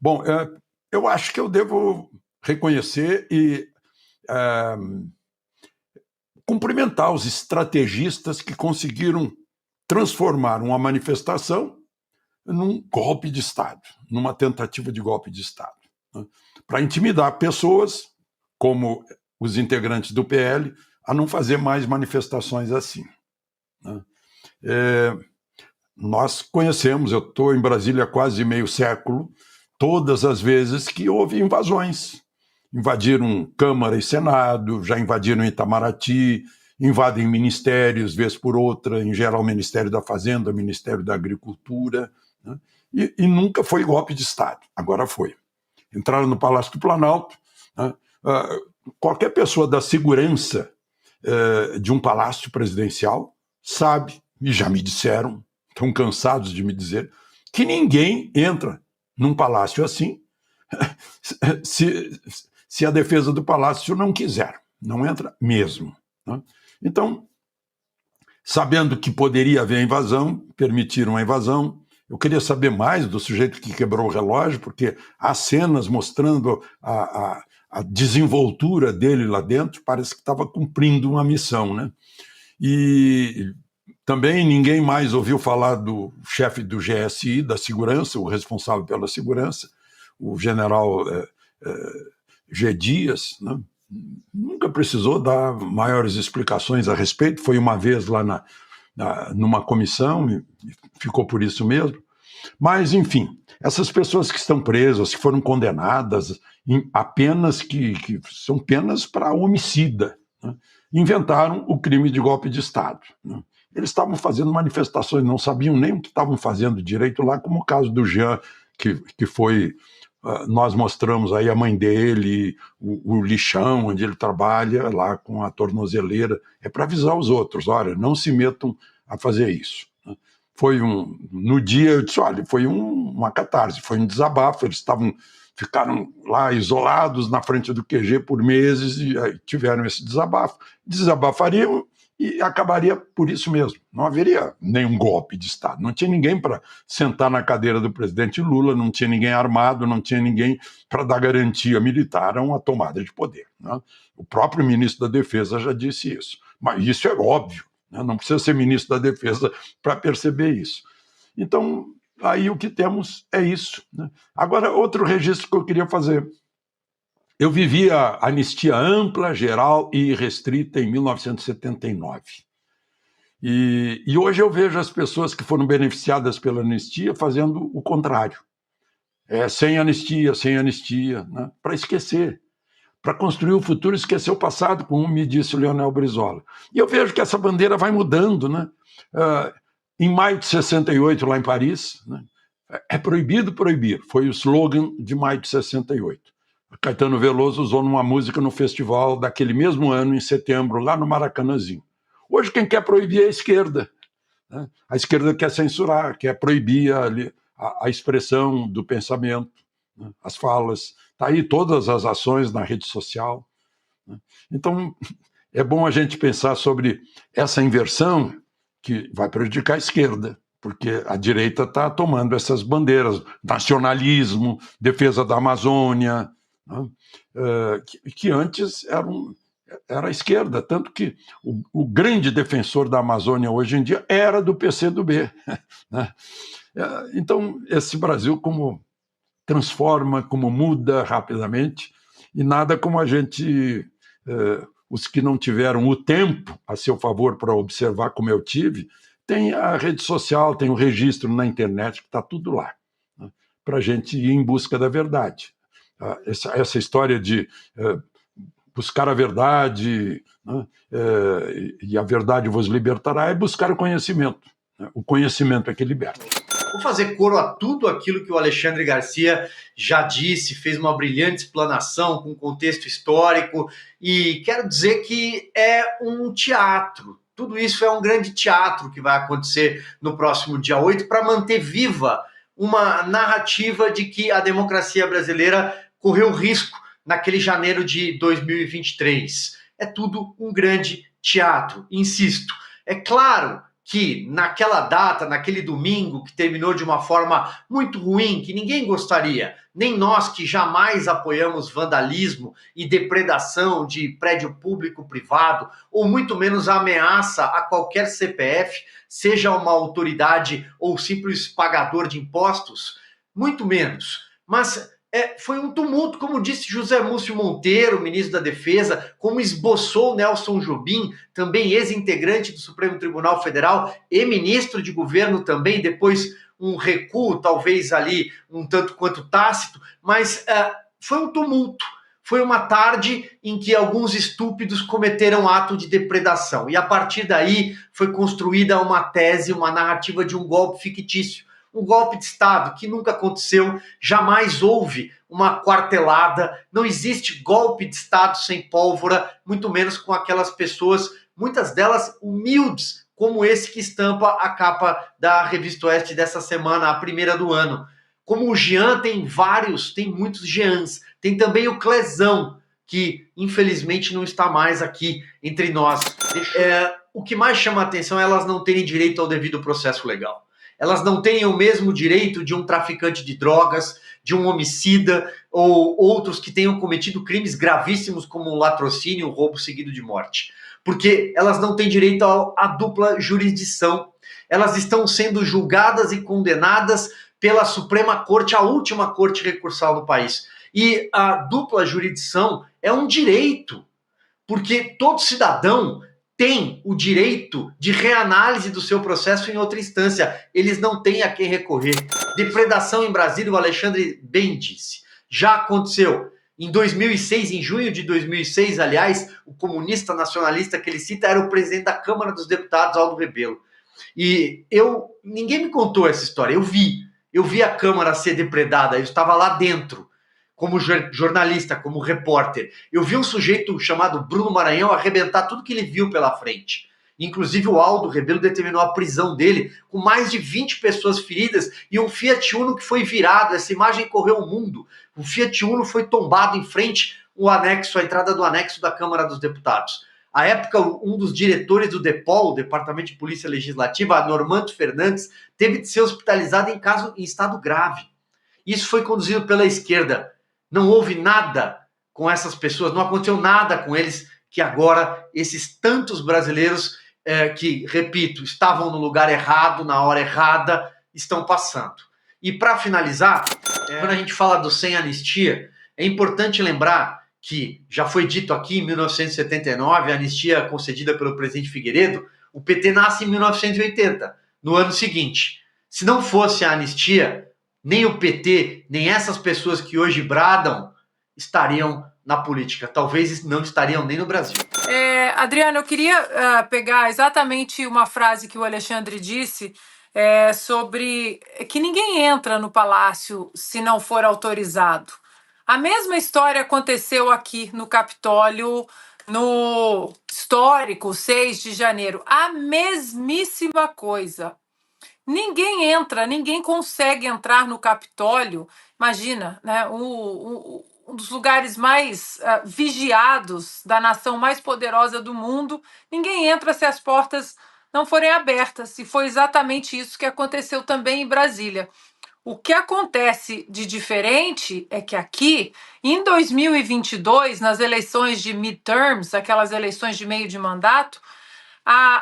Bom, eu acho que eu devo reconhecer e cumprimentar os estrategistas que conseguiram transformar uma manifestação num golpe de Estado, numa tentativa de golpe de Estado, né? Para intimidar pessoas, como os integrantes do PL, a não fazer mais manifestações assim, né? Nós conhecemos, eu estou em Brasília há quase meio século, todas as vezes que houve invasões. Invadiram Câmara e Senado, já invadiram Itamaraty, invadem ministérios, vez por outra, em geral o Ministério da Fazenda, o Ministério da Agricultura, né? E nunca foi golpe de Estado, agora foi. Entraram no Palácio do Planalto, né? Qualquer pessoa da segurança de um palácio presidencial sabe, e já me disseram, estão cansados de me dizer, que ninguém entra num palácio assim se a defesa do palácio não quiser. Não entra mesmo, né? Então, sabendo que poderia haver invasão, permitiram a invasão. Eu queria saber mais do sujeito que quebrou o relógio, porque há cenas mostrando a desenvoltura dele lá dentro, parece que estava cumprindo uma missão, né? E também ninguém mais ouviu falar do chefe do GSI, da segurança, o responsável pela segurança, o general G. Dias, né? Nunca precisou dar maiores explicações a respeito, foi uma vez lá numa comissão e ficou por isso mesmo. Mas, enfim, essas pessoas que estão presas, que foram condenadas apenas que são penas para homicida, né? Inventaram o crime de golpe de Estado, né? Eles estavam fazendo manifestações, não sabiam nem o que estavam fazendo direito lá, como o caso do Jean, que foi... Nós mostramos aí a mãe dele, o lixão onde ele trabalha, lá com a tornozeleira. É para avisar os outros, olha, não se metam a fazer isso. No dia, eu disse, olha, foi uma catarse, foi um desabafo, eles ficaram lá isolados na frente do QG por meses e aí tiveram esse desabafo. Desabafariam e acabaria por isso mesmo. Não haveria nenhum golpe de Estado. Não tinha ninguém para sentar na cadeira do presidente Lula, não tinha ninguém armado, não tinha ninguém para dar garantia militar a uma tomada de poder, né? O próprio ministro da Defesa já disse isso. Mas isso é óbvio, né? Não precisa ser ministro da Defesa para perceber isso. Então, aí o que temos é isso, né? Agora, outro registro que eu queria fazer. Eu vivi a anistia ampla, geral e restrita em 1979. E hoje eu vejo as pessoas que foram beneficiadas pela anistia fazendo o contrário. Sem anistia, né? Para esquecer, para construir o futuro e esquecer o passado, como me disse o Leonel Brizola. E eu vejo que essa bandeira vai mudando, né? Em maio de 68, lá em Paris, né? É proibido proibir, foi o slogan de maio de 68. Caetano Veloso usou numa música no festival daquele mesmo ano, em setembro, lá no Maracanãzinho. Hoje quem quer proibir é a esquerda, né? A esquerda quer censurar, quer proibir a expressão do pensamento, né? As falas. Está aí todas as ações na rede social, né? Então, é bom a gente pensar sobre essa inversão que vai prejudicar a esquerda, porque a direita está tomando essas bandeiras, nacionalismo, defesa da Amazônia, né? Que antes era a esquerda, tanto que o grande defensor da Amazônia hoje em dia era do PCdoB, né? Então, esse Brasil como transforma, como muda rapidamente, e nada como a gente, os que não tiveram o tempo a seu favor para observar, como eu tive, tem a rede social, tem o registro na internet, que está tudo lá, né? Para a gente ir em busca da verdade. Essa história de buscar a verdade, né? E a verdade vos libertará, é buscar o conhecimento, né? O conhecimento é que liberta. Vou fazer coro a tudo aquilo que o Alexandre Garcia já disse, fez uma brilhante explanação com contexto histórico, e quero dizer que é um teatro. Tudo isso é um grande teatro que vai acontecer no próximo dia 8 para manter viva uma narrativa de que a democracia brasileira correu risco naquele janeiro de 2023. É tudo um grande teatro, insisto. É claro que naquela data, naquele domingo, que terminou de uma forma muito ruim, que ninguém gostaria, nem nós que jamais apoiamos vandalismo e depredação de prédio público-privado, ou muito menos a ameaça a qualquer CPF, seja uma autoridade ou simples pagador de impostos, muito menos. Mas foi um tumulto, como disse José Múcio Monteiro, ministro da Defesa, como esboçou Nelson Jobim, também ex-integrante do Supremo Tribunal Federal e ministro de governo também, depois um recuo, talvez ali um tanto quanto tácito, mas foi um tumulto. Foi uma tarde em que alguns estúpidos cometeram ato de depredação. E a partir daí foi construída uma tese, uma narrativa de um golpe fictício. Um golpe de Estado que nunca aconteceu, jamais houve uma quartelada, não existe golpe de Estado sem pólvora, muito menos com aquelas pessoas, muitas delas humildes, como esse que estampa a capa da Revista Oeste dessa semana, a primeira do ano. Como o Jean, tem muitos Jeans. Tem também o Clezão, que infelizmente não está mais aqui entre nós. O que mais chama a atenção é elas não terem direito ao devido processo legal. Elas não têm o mesmo direito de um traficante de drogas, de um homicida ou outros que tenham cometido crimes gravíssimos como o latrocínio, o roubo seguido de morte. Porque elas não têm direito à dupla jurisdição. Elas estão sendo julgadas e condenadas pela Suprema Corte, a última corte recursal do país. E a dupla jurisdição é um direito, porque todo cidadão tem o direito de reanálise do seu processo em outra instância. Eles não têm a quem recorrer. Depredação em Brasília, o Alexandre bem disse. Já aconteceu. Em 2006, em junho de 2006, aliás, o comunista nacionalista que ele cita era o presidente da Câmara dos Deputados, Aldo Rebelo. E ninguém me contou essa história. Eu vi a Câmara ser depredada, eu estava lá dentro, como jornalista, como repórter. Eu vi um sujeito chamado Bruno Maranhão arrebentar tudo que ele viu pela frente. Inclusive o Aldo Rebelo determinou a prisão dele, com mais de 20 pessoas feridas e um Fiat Uno que foi virado. Essa imagem correu o mundo. O Fiat Uno foi tombado em frente a entrada do anexo da Câmara dos Deputados. À época, um dos diretores do DEPOL, Departamento de Polícia Legislativa, Normando Fernandes, teve de ser hospitalizado em estado grave. Isso foi conduzido pela esquerda. Não houve nada com essas pessoas, não aconteceu nada com eles, que agora esses tantos brasileiros que, repito, estavam no lugar errado, na hora errada, estão passando. E para finalizar, quando a gente fala do sem anistia, é importante lembrar que já foi dito aqui em 1979, a anistia concedida pelo presidente Figueiredo, o PT nasce em 1980, no ano seguinte. Se não fosse a anistia, nem o PT, nem essas pessoas que hoje bradam estariam na política. Talvez não estariam nem no Brasil. Adriano, eu queria pegar exatamente uma frase que o Alexandre disse sobre que ninguém entra no palácio se não for autorizado. A mesma história aconteceu aqui no Capitólio, no histórico 6 de janeiro. A mesmíssima coisa. Ninguém consegue entrar no Capitólio. Imagina, né? Um dos lugares mais vigiados da nação mais poderosa do mundo. Ninguém entra se as portas não forem abertas. E foi exatamente isso que aconteceu também em Brasília. O que acontece de diferente é que aqui, em 2022, nas eleições de midterms, aquelas eleições de meio de mandato,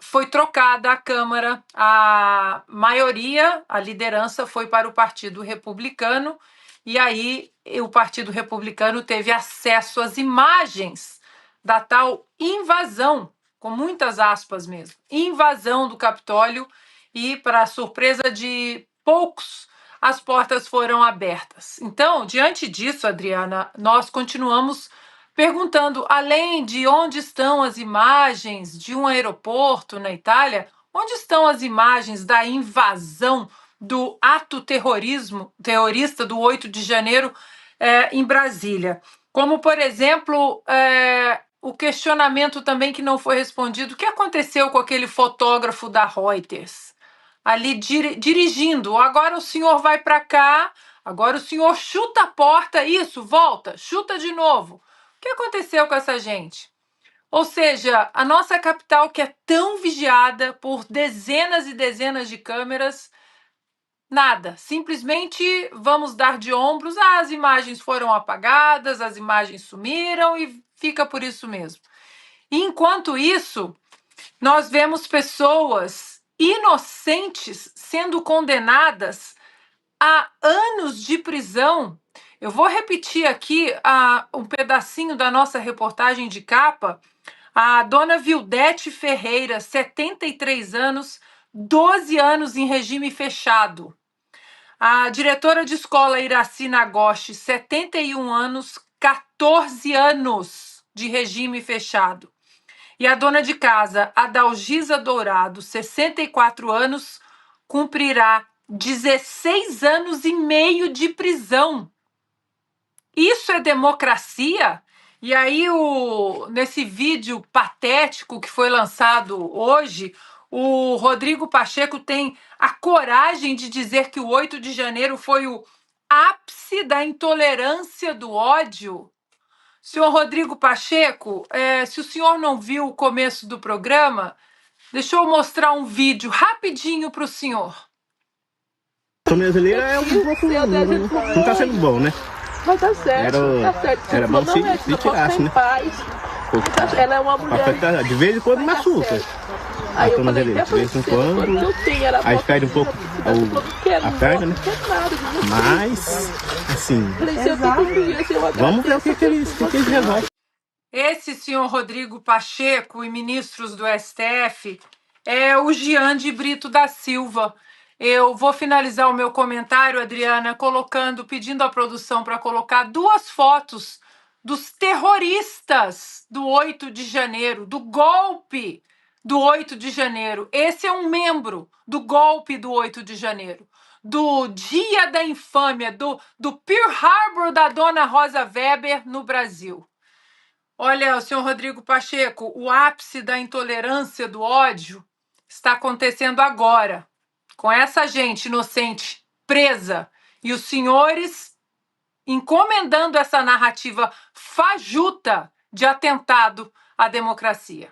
foi trocada a Câmara, a maioria, a liderança foi para o Partido Republicano, e aí o Partido Republicano teve acesso às imagens da tal invasão, com muitas aspas mesmo, invasão do Capitólio, e, para surpresa de poucos, as portas foram abertas. Então, diante disso, Adriana, nós continuamos perguntando, além de onde estão as imagens de um aeroporto na Itália, onde estão as imagens da invasão do ato terrorista do 8 de janeiro em Brasília? Como, por exemplo, o questionamento também que não foi respondido, o que aconteceu com aquele fotógrafo da Reuters? Ali dirigindo, agora o senhor vai para cá, agora o senhor chuta a porta, isso, volta, chuta de novo. O que aconteceu com essa gente? Ou seja, a nossa capital, que é tão vigiada por dezenas e dezenas de câmeras, nada. Simplesmente vamos dar de ombros. As imagens foram apagadas, as imagens sumiram e fica por isso mesmo. Enquanto isso, nós vemos pessoas inocentes sendo condenadas a anos de prisão. Eu vou repetir aqui um pedacinho da nossa reportagem de capa. A dona Vildete Ferreira, 73 anos, 12 anos em regime fechado. A diretora de escola Iraci Nagoshi, 71 anos, 14 anos de regime fechado. E a dona de casa, Adalgisa Dourado, 64 anos, cumprirá 16 anos e meio de prisão. Isso é democracia? E aí, nesse vídeo patético que foi lançado hoje, o Rodrigo Pacheco tem a coragem de dizer que o 8 de janeiro foi o ápice da intolerância do ódio. Senhor Rodrigo Pacheco, se o senhor não viu o começo do programa, deixa eu mostrar um vídeo rapidinho para o senhor. A brasileira é um pouco. Não está sendo bom, né? Mas tá certo, tá certo. Era bom se tirasse, né? Ela é uma mulher. De vez em quando machuca. Aí eu A falei, de vez em quando. Aí perde um pouco a perna, né? Mas, assim. Vamos ver o que eles resolvem. Esse senhor Rodrigo Pacheco e ministros do STF é o Jean de Brito da Silva. Eu vou finalizar o meu comentário, Adriana, pedindo à produção para colocar 2 fotos dos terroristas do 8 de janeiro, do golpe do 8 de janeiro. Esse é um membro do golpe do 8 de janeiro, do dia da infâmia, do Pearl Harbor da dona Rosa Weber no Brasil. Olha, senhor Rodrigo Pacheco, o ápice da intolerância do ódio está acontecendo agora, com essa gente inocente presa e os senhores encomendando essa narrativa fajuta de atentado à democracia.